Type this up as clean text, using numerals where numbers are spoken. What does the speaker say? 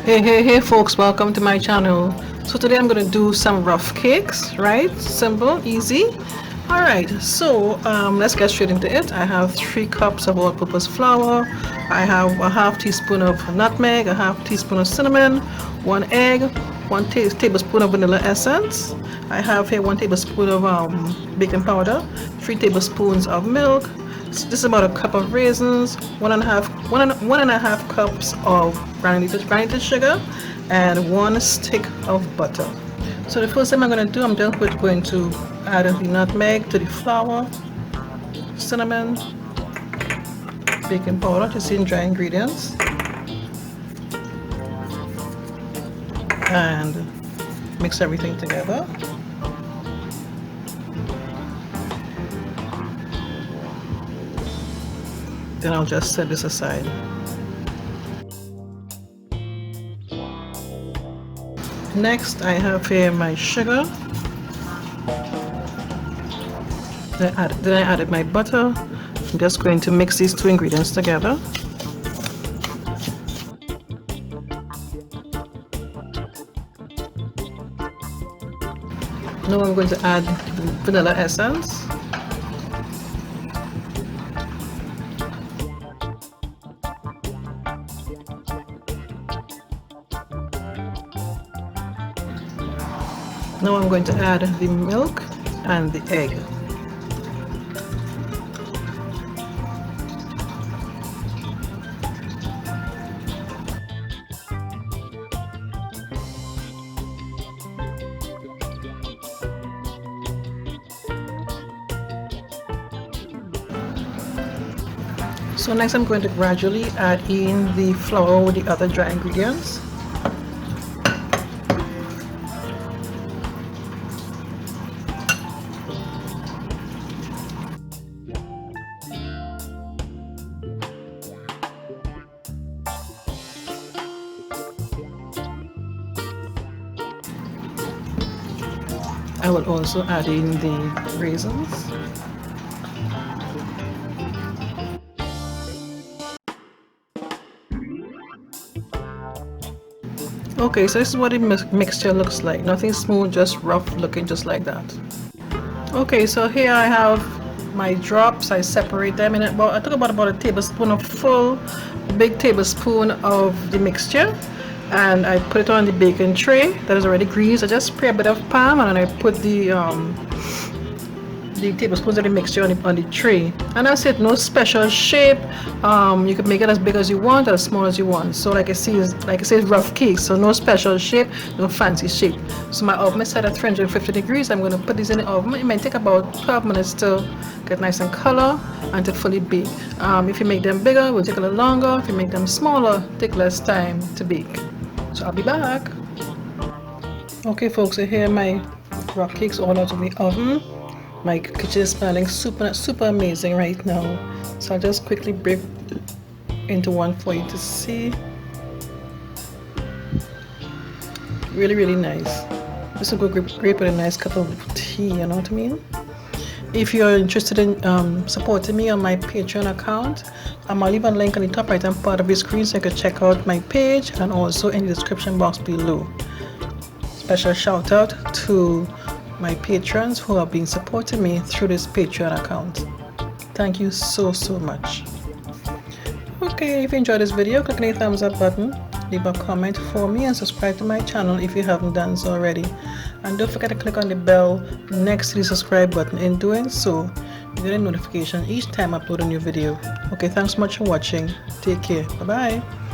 Hey folks, welcome to my channel. So today I'm going to do some rough cakes, right? Simple, easy. Alright, so let's get straight into it. I have 3 cups of all-purpose flour. I have a half teaspoon of nutmeg, a half teaspoon of cinnamon, 1 egg, 1 tablespoon of vanilla essence. I have here 1 tablespoon of baking powder, 3 tablespoons of milk. This is about a cup of raisins, one and a half cups of granulated sugar, and 1 stick of butter. So the first thing I'm going to do, I'm just going to add the nutmeg to the flour, cinnamon, baking powder, just in dry ingredients, and mix everything together. Then I'll just set this aside. Next, I have here my sugar. Then I added my butter. I'm just going to mix these 2 ingredients together. Now I'm going to add vanilla essence. Now I'm going to add the milk and the egg. So next I'm going to gradually add in the flour with the other dry ingredients. I will also add in the raisins. Okay, so this is what the mixture looks like. Nothing smooth, just rough looking, just like that. Okay, so here I have my drops. I separate them in about, I took about a tablespoon of big tablespoon of the mixture, and I put it on the baking tray that is already greased. I just spray a bit of palm, and then I put the tablespoons of the mixture on the tray. And that's it. No special shape. You can make it as big as you want or as small as you want. So like I say, it's rough cake, so no special shape, no fancy shape. So my oven is set at 350 degrees. I'm going to put these in the oven. It might take about 12 minutes to get nice and color and to fully bake. If you make them bigger, it will take a little longer. If you make them smaller, take less time to bake. So I'll be back. Okay folks, so here are my rough cakes all out of the oven. My kitchen is smelling super amazing right now. So I'll just quickly break into one for you to see. Really nice. This will go great with a nice cup of tea, you know what I mean? If you're interested in supporting me on my Patreon account, I'll leave a link on the top right hand part of your screen so you can check out my page, and also in the description box below. Special shout out to my patrons who have been supporting me through this Patreon account. Thank you so much. Okay, if you enjoyed this video, click on the thumbs up button, leave a comment for me, and subscribe to my channel if you haven't done so already. And don't forget to click on the bell next to the subscribe button. In doing so, you get a notification each time I upload a new video. Okay, thanks so much for watching. Take care. Bye bye.